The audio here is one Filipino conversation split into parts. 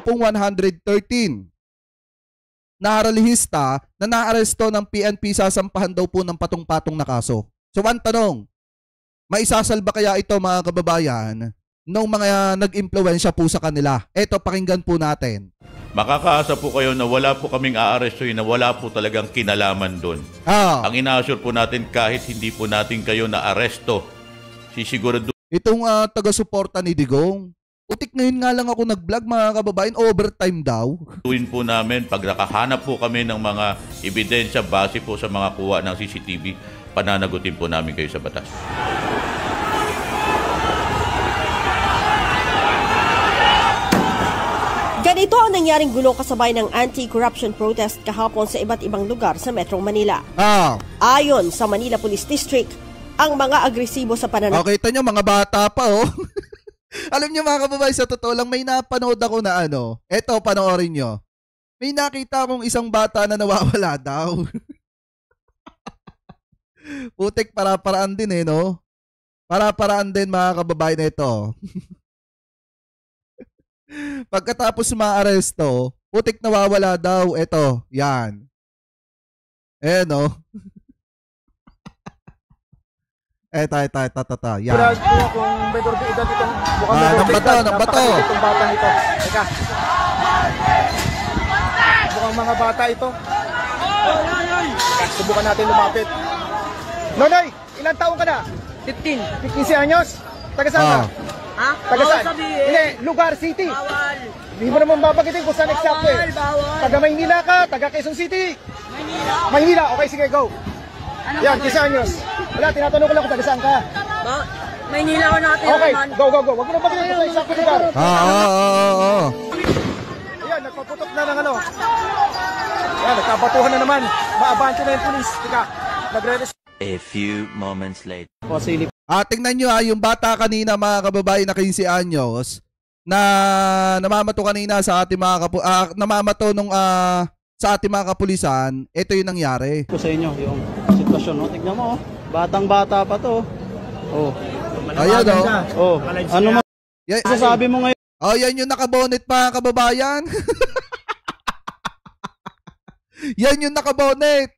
pong 113 na ralihista na naaresto ng PNP, sasampahan daw po ng patong-patong na kaso. So ang tanong, maisasalba kaya ito mga kababayan ng mga nag-impluwensya po sa kanila? Ito, pakinggan po natin. Makakaasa po kayo na wala po kaming aarestuhin, na wala po talagang kinalaman doon. Ang ina-assure po natin, kahit hindi po natin kayo na-aresto, sisigurado. Itong taga-suporta ni Digong, utik ngayon nga lang ako nag-vlog mga kababayan, overtime daw. Tuwin po namin, pag nakahanap po kami ng mga ebidensya base po sa mga kuha ng CCTV, pananagutin po namin kayo sa batas. Ganito ang nangyaring gulo kasabay ng anti-corruption protest kahapon sa iba't ibang lugar sa Metro Manila. Ayon sa Manila Police District, ang mga agresibo sa pananakot. Okay, ito nyo, mga bata pa oh. Alam nyo mga kababayan, sa totoo lang, may napanood ako na eto, panoorin nyo. May nakita akong isang bata na nawawala daw. Putik, para-paraan din no? Para-paraan din mga kababayan na ito. Pagkatapos ma-aresto, putik nawawala daw. Ito, yan. No? Eto, yan. Kurag po kung medor de edad itong ng bato. Itong batang ito. Teka. Mukhang mga bata ito. Teka, subukan natin lumapit. Nonoy, ilang taong ka na? 15. 15 anyos? Taga saan ka? Ha? Taga saan? Hindi, lugar, city. Bawal. Hindi mo naman babagitin kung saan exact Bawal. Taga Maynila ka, taga Quezon City. Maynila, okay, sige, go. Yan, 15 anyos. Wala, tinatanong ko lang kung taga saan ka. Maynila ko natin. Okay, go. Wag mo na bagitin kung saan exact lugar. Ayan, nagpaputok na ng Ayan, nagkabatuhan na naman. Maabante na yung pulis. Tika, nagre-response. A few moments later. Tingnan nyo yung bata kanina mga kababayan na 15 anyos na namamato kanina sa ating mga namamato nung sa ating mga kapulisan. Ito yung nangyari. Sa inyo yung sitwasyon, no? Tignan mo, bata pa to. Ayan ano mo sasabi mo ngayon? Yan yung nakabonet mga kababayan. Yan yung nakabonet.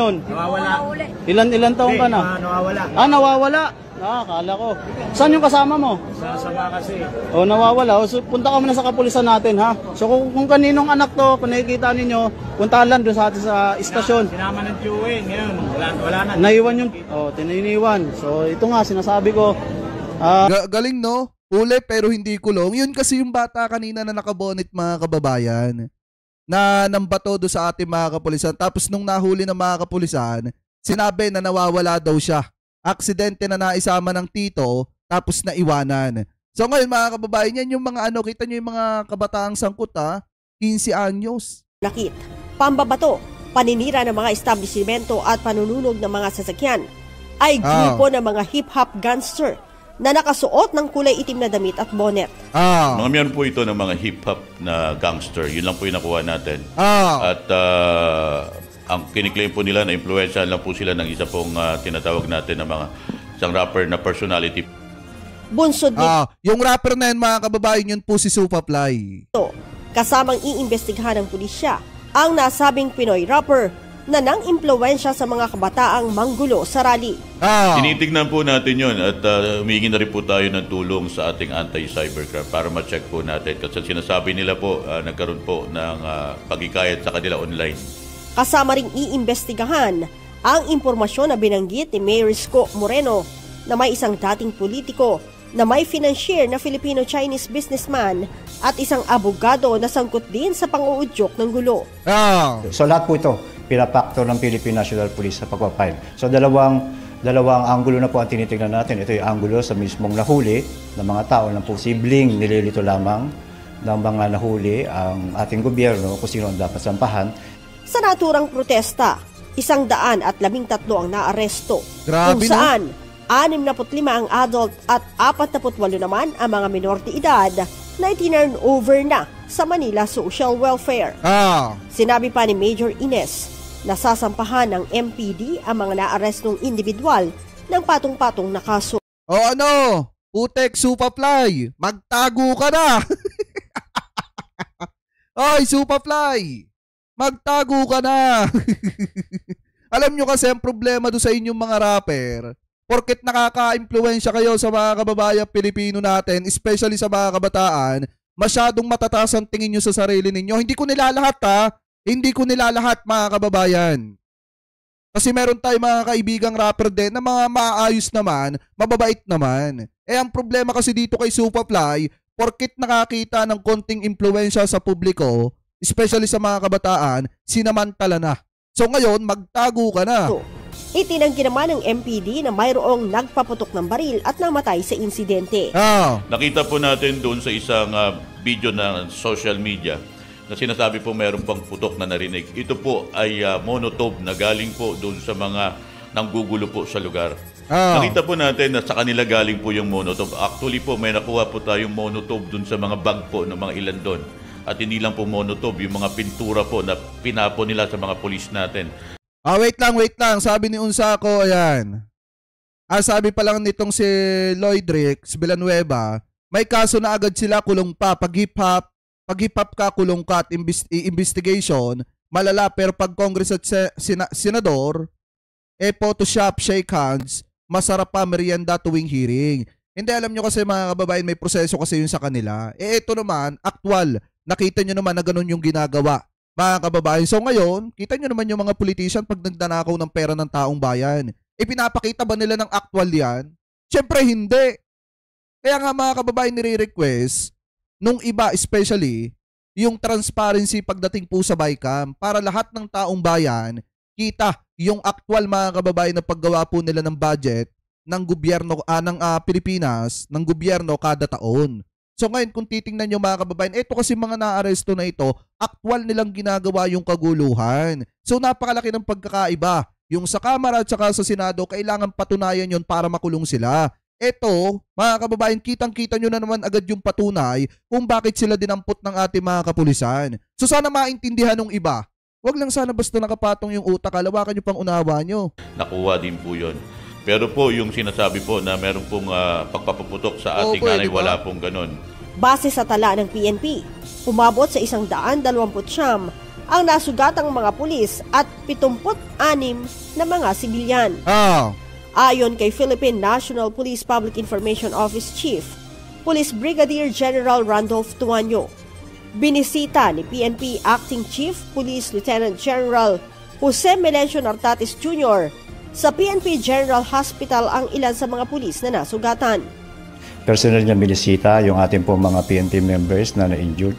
Nawawala. Ilan taong ka na? Nawawala. Nawawala. Akala ko. Saan yung kasama mo? Sama kasi. Nawawala. So, punta ka muna sa kapulisan natin, ha? So, kung kaninong anak to, kung nakikita ninyo, puntahan lang doon sa atin sa istasyon. Sinama ng QA. Ngayon, wala na. Naiwan yung, tininiwan. So, ito nga, sinasabi ko. Galing, no? Uli pero hindi kulong. Yun kasi yung bata kanina na nakabonet mga kababayan. Na nambato do sa ating mga kapulisan. Tapos nung nahuli ng mga kapulisan, sinabi na nawawala daw siya. Aksidente na naisama ng tito, tapos naiwanan. So ngayon mga kababayan, yan yung mga kita nyo yung mga kabataang sangkot 15 anyos. Nakit, pambabato, paninira ng mga establishmento at panununog ng mga sasakyan ay grupo ng mga hip-hop gangster na nakasuot ng kulay itim na damit at bonnet. Mga miyan po ito ng mga hip-hop na gangster. Yun lang po yung nakuha natin. At ang kiniklaim po nila na influensya lang po sila ng isa pong tinatawag natin na isang rapper na personality. Bunsod nito. Yung rapper na yun mga kababayan, yun po si Supafly. Kasamang iimbestigahan ng pulisya ang nasabing Pinoy rapper na nang impluwensya sa mga kabataang manggulo sa rally. Tinitignan po natin yun at humingi na rin po tayo ng tulong sa ating anti-cybercrime para ma-check po natin. Kasi sinasabi nila po, nagkaroon po ng pagkikayat sa kanila online. Kasama ring iimbestigahan ang impormasyon na binanggit ni Mayor Isko Moreno na may isang dating politiko na may financier na Filipino-Chinese businessman at isang abogado na sangkot din sa pang-uudyok ng gulo. So lahat po ito pinapaktor ng Philippine National Police sa pagpapile. So dalawang anggulo na po ang tinitingnan natin. Ito yung anggulo sa mismong nahuli ng mga tao na posibleng nililito lamang ng mga nahuli ang ating gobyerno kung sino ang dapat sampahan. Sa naturang protesta, 113 ang naaresto. Grabe, kung saan 65 ang adult at 48 naman ang mga minor de edad na itinurn over na sa Manila Social Welfare. Sinabi pa ni Major Ines, nasasampahan ng MPD ang mga naarestong individual ng patong-patong na kaso. Putek, Supafly, magtago ka na. Ay, Superfly! Magtago ka na! Alam nyo kasi ang problema doon sa inyong mga rapper, porket nakaka-impluwensya kayo sa mga kababayan Pilipino natin, especially sa mga kabataan, masyadong matataas ang tingin nyo sa sarili ninyo. Hindi ko nilalahat ha. Hindi ko nilalahat mga kababayan. Kasi meron tayong mga kaibigang rapper din na mga maayos naman, mababait naman. Ang problema kasi dito kay Superfly, porket nakakita ng konting impluwensya sa publiko, especially sa mga kabataan, sinamantala na. So ngayon, magtago ka na. Itinanggi naman ng MPD na mayroong nagpaputok ng baril at namatay sa insidente. Nakita po natin doon sa isang video na social media na sinasabi po mayroon pang putok na narinig. Ito po ay monotone na galing po doon sa mga nanggugulo po sa lugar. Nakita po natin na sa kanila galing po yung monotone. Actually po may nakuha po tayong monotone doon sa mga bag po ng mga ilan doon. At hindi lang po monotone, yung mga pintura po na pinapo nila sa mga pulis natin. Wait lang. Sabi ni Unsako, ayan. Sabi pa lang nitong si Lloyd Ricks Villanueva, may kaso na agad sila, kulong pa. Pag hip-hop ka, kulong ka at investigation, malala. Pero pag Congress at Senador, Photoshop, shake hands, masarap pa merienda tuwing hearing. Hindi, alam nyo kasi mga kababayan, may proseso kasi yun sa kanila. Ito naman, actual. Nakita nyo naman na ganun yung ginagawa, mga kababayan. So ngayon, kita nyo naman yung mga politician pag nagdanakaw ng pera ng taong bayan. Pinapakita ba nila ng actual yan? Siyempre hindi. Kaya nga mga kababayan, nire-request nung iba especially yung transparency pagdating po sa BICAM para lahat ng taong bayan kita yung actual mga kababayan na paggawa po nila ng budget ng gobyerno ng Pilipinas, ng gobyerno kada taon. So ngayon kung titingnan nyo mga kababayan, ito kasi mga naaresto na ito, actual nilang ginagawa yung kaguluhan. So napakalaki ng pagkakaiba. Yung sa Kamara at saka sa Senado, kailangan patunayan yon para makulong sila. Ito, mga kababayan, kitang-kita nyo na naman agad yung patunay kung bakit sila dinampot ng ating mga kapulisan. So sana maintindihan ng iba. Huwag lang sana basta nakapatong yung utak, alawakan nyo pang unawa nyo. Nakuha din po yun. Pero po yung sinasabi po na meron pong pagpapaputok sa ating nanay, wala pong ganun. Base sa tala ng PNP, umabot sa 129 ang nasugatang mga pulis at 76 na mga sibilyan. Ayon kay Philippine National Police Public Information Office Chief, Police Brigadier General Randolph Tuanyo, binisita ni PNP Acting Chief Police Lieutenant General Jose Melencio Nartates Jr. sa PNP General Hospital ang ilan sa mga pulis na nasugatan. Personal niya binisita yung ating po mga PNP members na na-injured.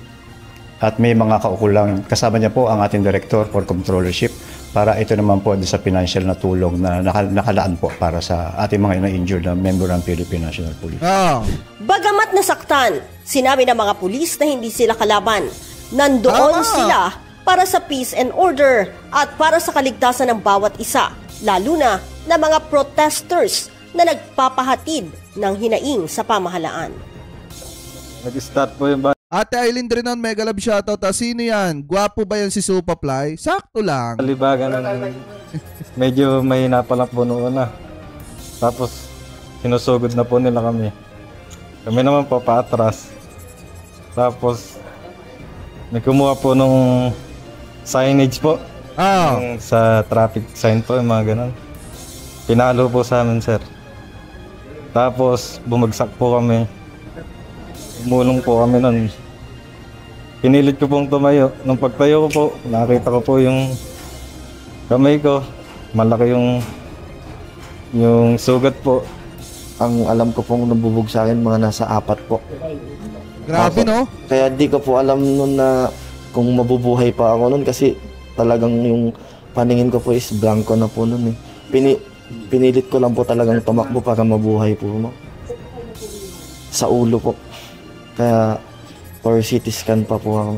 At may mga kaukulang, kasama niya po ang ating Director for Controllership para ito naman po sa financial na tulong na nakalaan po para sa ating mga na-injured na member ng Philippine National Police. Bagamat nasaktan, sinabi ng mga pulis na hindi sila kalaban. Nandoon sila para sa peace and order at para sa kaligtasan ng bawat isa, lalo na mga protesters na nagpapahatid ng hinaing sa pamahalaan. Nag-start po yung Ate Aileen Drinon, mega love shoutout. Sino yan? Gwapo ba yan si Superfly? Sakto lang. Libagan ng medyo mahina pa lang po noon na. Tapos sinusugod na po nila kami. Kami naman po paatras. Tapos may kumuha po nung signage po. Sa traffic sign po, yung mga ganun. Pinalo po sa amin, sir. Tapos bumagsak po kami. Umulong po kami nun. Pinilit ko pong tumayo. Nung pagtayo ko po, nakita ko po yung kamay ko. Malaki yung sugat po. Ang alam ko pong nabubog sa akin, mga nasa 4 po. Grabe, no? Kaya di ko po alam nun na kung mabubuhay pa ako nun kasi talagang yung paningin ko po is blanco na po nun eh. Pinilit ko lang po talagang tumakbo para mabuhay po. No? Sa ulo po. Kaya for CT scan pa po ako.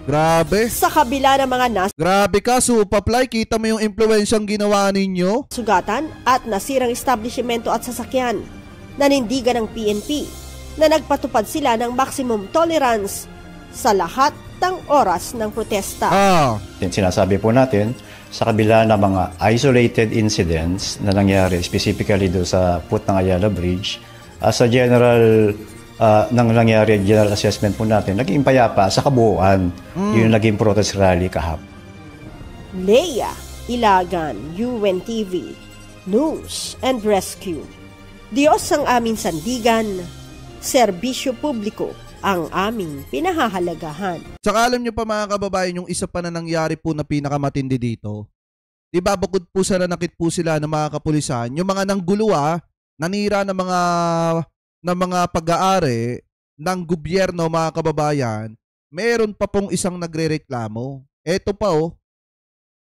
Grabe. Sa kabila ng mga Grabe ka, Superfly. Kita mo yung impluensyang ginawa ninyo? Sugatan at nasirang establishmento at sasakyan. Nanindigan ng PNP na nagpatupad sila ng maximum tolerance sa lahat ng oras ng protesta. Sinasabi po natin, sa kabila ng mga isolated incidents na nangyari specifically doon sa Put ng Ayala Bridge, as a general nang nangyari general assessment po natin, naging payapa sa kabuuan. Yun yung naging protest rally kahapon. Leia Ilagan, UNTV, News and Rescue. Diyos ang aming sandigan, serbisyo publiko ang aming pinahahalagahan. Tsaka alam nyo pa mga kababayan, yung isa pa na nangyari po na pinakamatindi dito. Diba bukod po sa nanakit po sila ng mga kapulisan, yung mga nangguluwa, nanira ng mga pag-aari ng gobyerno mga kababayan, meron pa pong isang nagrereklamo. Eto pa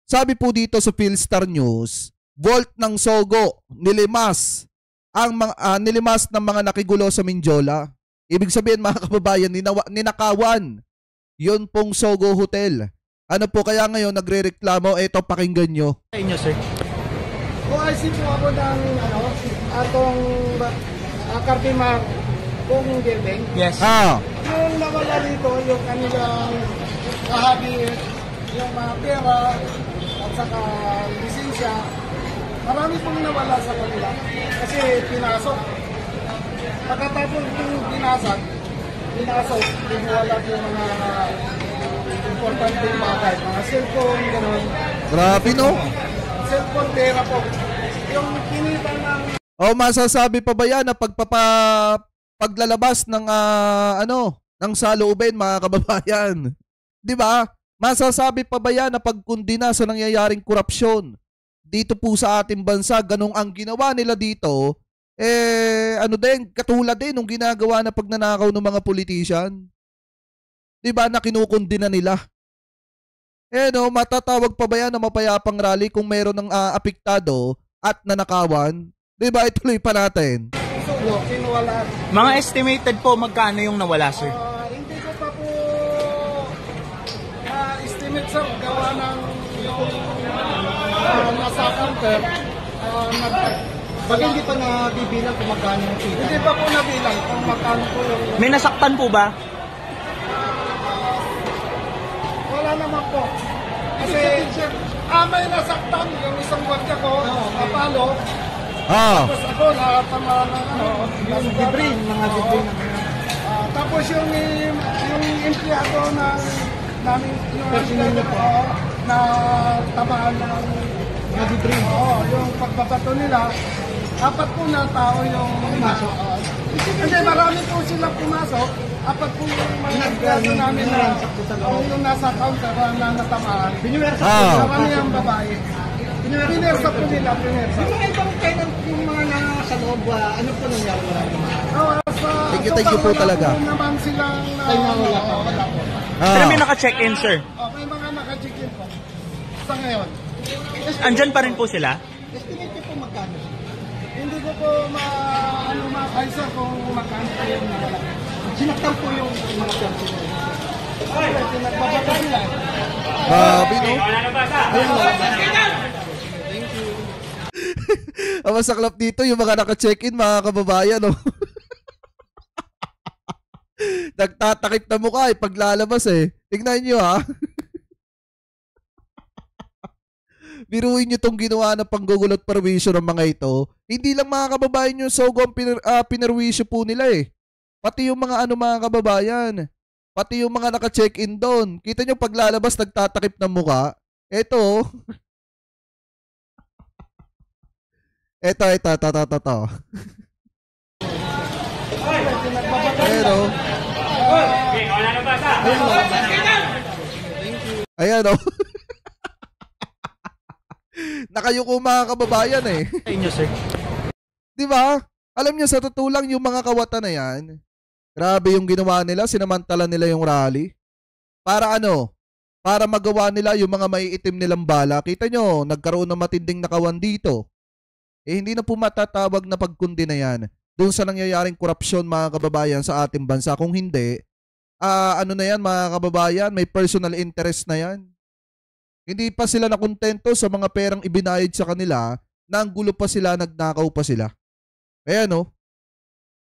sabi po dito sa Philstar News, Vault ng Sogo, nilimas ng mga nakigulo sa Mindiola. Ibig sabihin mga kababayan, ninakawan yun pong Sogo Hotel. Ano po kaya ngayon nagrereklamo? Eto, pakinggan nyo. Sa inyo, sir. OIC po ako ng atong Cartimar kung building. Yes. Yung nawala dito, yung kanilang kahabi, yung mga pera, at saka lisensya, marami pong nawala sa kanila. Kasi pinasok. Pagkatapos yung pinasok, pinawala yung mga importante bagay. Mga cellphone, gano'n. Grabe, no? Cellphone, pera po. Yung kinita ng... Masasabi pa ba yan na paglalabas ng ng saloobin mga kababayan? 'Di ba? Masasabi pa ba yan na pagkundina sa nangyayaring korupsyon dito po sa ating bansa, ganong ang ginawa nila dito, katulad din nung ginagawa na pagnanakaw ng mga politician? 'Di ba na kinukundina nila? Matatawag pa ba yan na mapayapang rally kung meron ng apektado at nanakawan? 'Di ba ituloy pa natin? Mga estimated po magkano yung nawala, sir? Hindi ko pa po estimate, sir, gawa ng nasa counter. Hindi pa nabibilang kung magkano yung kita. Hindi pa po nabilang kung magkano po yung... May nasaktan po ba? Wala naman po. Kasi may nasaktan yung isang gwardiya ko, kapalo. Tapos ako, nakatama ng debris. Tapos yung empleyado namin, yung empleyado ko, na tamaan ng debris. Yung pagbabato nila, 4 po na tao yung pumasok. Hindi, marami po silang pumasok. 4 po yung mga empleyado namin na yung nasa counter na natamaan. Marami ang babae. Pinersa po nila, pinersa. Yung mga ibang tenant, yung mga nasa loob, ano po nangyari? Thank you po talaga. Naman silang wala po. Pero may naka-check-in, sir. May mga naka-check-in po. Sa ngayon. Andyan pa rin po sila? Estimate ko po magkano. Hindi ko po ma-kaisa kung magkano po yung nawala. Sinaktan po yung mga person. Nagbabata sila. Bino? Ang masaklap dito yung mga naka-check-in mga kababayan, no? Nagtatakip na mukha paglalabas Tingnan nyo Biruin nyo tong ginawa ng panggugulot perwisyo ng mga ito. Hindi lang mga kababayan yung Sogo ang pinerwisyo po nila Pati yung mga mga kababayan. Pati yung mga naka-check-in doon. Kita nyo paglalabas nagtatakip ng mukha. Ito. Ito. Pero ayan nakayuko mga kababayan Sa inyo, sir. Di ba? Alam niyo sa totoo lang yung mga kawatan na yan, grabe yung ginawa nila, sinamantala nila yung rally. Para Para magawa nila yung mga maiitim nilang bala. Kita nyo, nagkaroon ng matinding nakawan dito. Hindi na po matatawag na pagkundi na yan doon sa nangyayaring korupsyon mga kababayan sa ating bansa. Kung hindi, na yan mga kababayan, may personal interest na yan. Hindi pa sila nakontento sa mga perang ibinayad sa kanila, nanggulo pa sila, nagnakaw pa sila. Ayan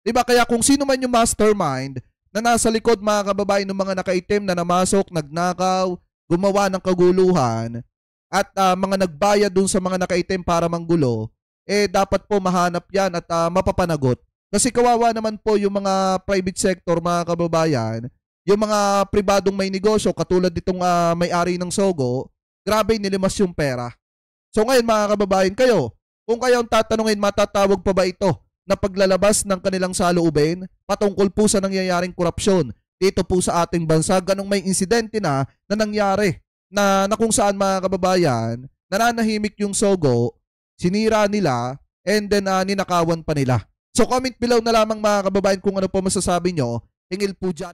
Diba? Kaya kung sino man yung mastermind na nasa likod mga kababayan ng mga nakaitim na namasok, nagnakaw, gumawa ng kaguluhan, at mga nagbayad dun sa mga nakaitim para manggulo, dapat po mahanap yan at mapapanagot Kasi kawawa naman po yung mga private sector, mga kababayan, yung mga pribadong may negosyo, katulad ditong may-ari ng Sogo, grabe nilimas yung pera. So ngayon mga kababayan, kayo, kung kayo ang tatanungin, matatawag pa ba ito na paglalabas ng kanilang saloobin patungkol po sa nangyayaring korupsyon dito po sa ating bansa? Ganong may insidente na nangyari na kung saan mga kababayan, nananahimik yung Sogo, sinira nila, and then ninakawan pa nila. So comment below na lamang mga kababayan kung ano po masasabi nyo. Hingil po dyan.